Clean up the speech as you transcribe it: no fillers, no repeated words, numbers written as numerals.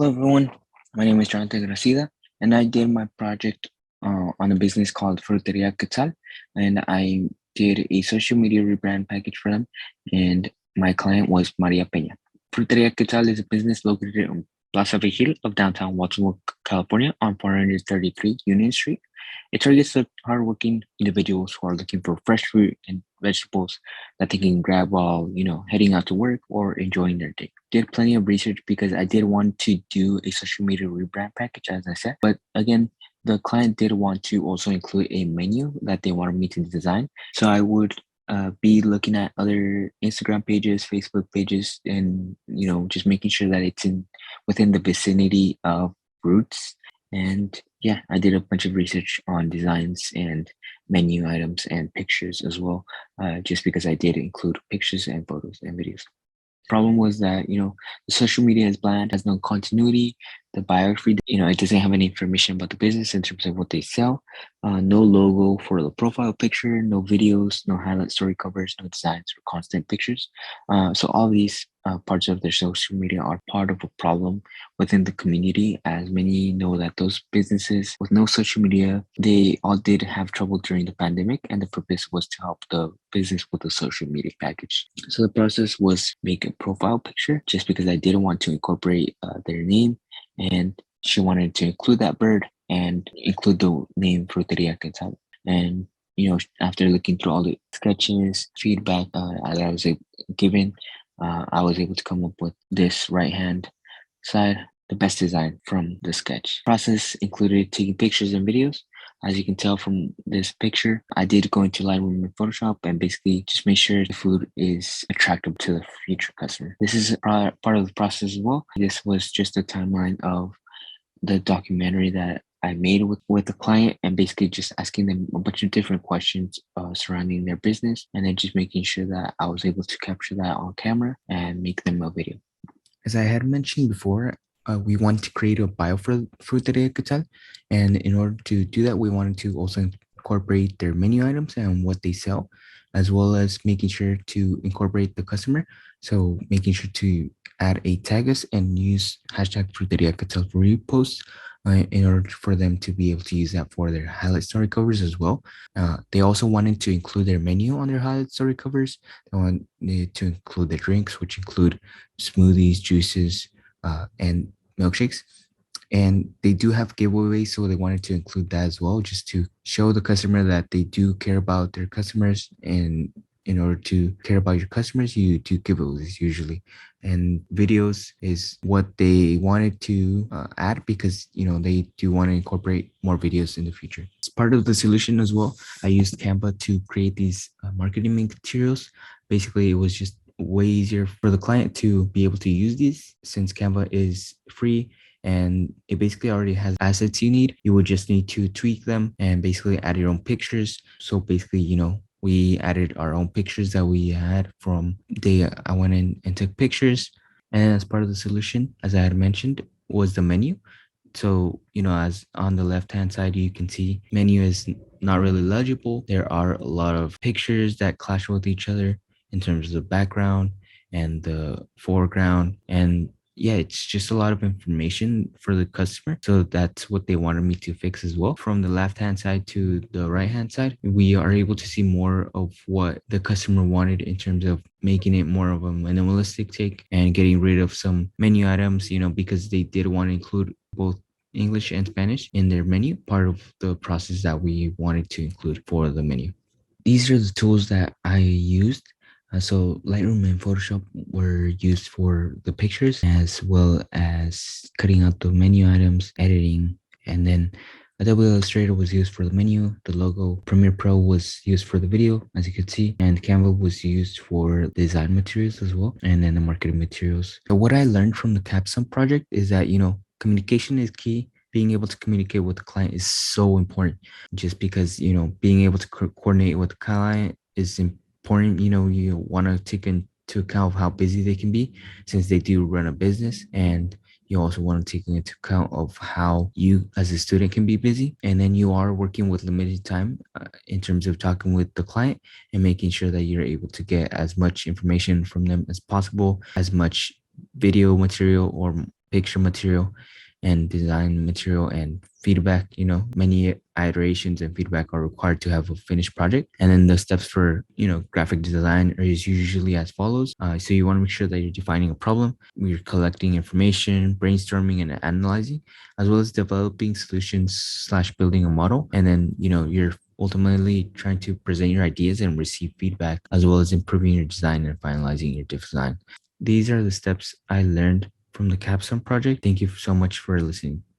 Hello everyone, my name is Jonathan Gracida and I did my project on a business called Fruteria Quetzal, and I did a social media rebrand package for them, and my client was Maria Peña. Fruteria Quetzal is a business located on Plaza Vigil of downtown Baltimore, California on 433 Union Street. It targets the hardworking individuals who are looking for fresh fruit and vegetables that they can grab while, heading out to work or enjoying their day. Did plenty of research because I did want to do a social media rebrand package, as I said. But again, the client did want to also include a menu that they wanted me to design. So I would be looking at other Instagram pages, Facebook pages, and just making sure that it's in within the vicinity of fruits. And yeah, I did a bunch of research on designs and menu items and pictures as well, just because I did include pictures and photos and videos. Problem was that the social media is bland, has no continuity. The biography, it doesn't have any information about the business in terms of what they sell. No logo for the profile picture, no videos, no highlight story covers, no designs or constant pictures. So all these parts of their social media are part of a problem within the community, as many know that those businesses with no social media, they all did have trouble during the pandemic, and the purpose was to help the business with a social media package. So the process was make a profile picture, just because I didn't want to incorporate their name, and she wanted to include that bird and include the name Fruteria Quetzal. And after looking through all the sketches, feedback that I was given, I was able to come up with this right hand side, the best design from the sketch. Process included taking pictures and videos. As you can tell from this picture, I did go into Lightroom and Photoshop and basically just make sure the food is attractive to the future customer. This is part of the process as well. This was just a timeline of the documentary that I made with the client, and basically just asking them a bunch of different questions surrounding their business, and then just making sure that I was able to capture that on camera and make them a video. As I had mentioned before, we want to create a bio for Fruteria Quetzal, and in order to do that, we wanted to also incorporate their menu items and what they sell, as well as making sure to incorporate the customer. So making sure to add a tag us and use hashtag Fruteria Quetzal for reposts in order for them to be able to use that for their highlight story covers as well. They also wanted to include their menu on their highlight story covers. They wanted to include the drinks, which include smoothies, juices, and milkshakes. And they do have giveaways, so they wanted to include that as well, just to show the customer that they do care about their customers. And in order to care about your customers, you do giveaways usually. And videos is what they wanted to add, because they do want to incorporate more videos in the future. As part of the solution as well, I used Canva to create these marketing materials. Basically, it was just way easier for the client to be able to use these, since Canva is free and it basically already has assets you need. You would just need to tweak them and basically add your own pictures. So basically, we added our own pictures that we had from I went in and took pictures. And as part of the solution, as I had mentioned, was the menu. So, as on the left hand side, you can see menu is not really legible. There are a lot of pictures that clash with each other in terms of the background and the foreground. And yeah, it's just a lot of information for the customer. So that's what they wanted me to fix as well. From the left hand side to the right hand side, we are able to see more of what the customer wanted in terms of making it more of a minimalistic take and getting rid of some menu items, because they did want to include both English and Spanish in their menu, part of the process that we wanted to include for the menu. These are the tools that I used. So Lightroom and Photoshop were used for the pictures, as well as cutting out the menu items, editing, and then Adobe Illustrator was used for the menu. The logo Premiere Pro was used for the video, as you could see, and Canva was used for design materials as well, and then the marketing materials. So what I learned from the Capstone project is that, communication is key. Being able to communicate with the client is so important, just because, being able to coordinate with the client is important. You want to take into account of how busy they can be, since they do run a business, and you also want to take into account of how you as a student can be busy, and then you are working with limited time in terms of talking with the client and making sure that you're able to get as much information from them as possible, as much video material or picture material and design material and feedback. Many iterations and feedback are required to have a finished project. And then the steps for graphic design is usually as follows. So you want to make sure that you're defining a problem, you're collecting information, brainstorming and analyzing, as well as developing solutions slash building a model. And then you're ultimately trying to present your ideas and receive feedback, as well as improving your design and finalizing your design. These are the steps I learned from the Capstone project. Thank you so much for listening.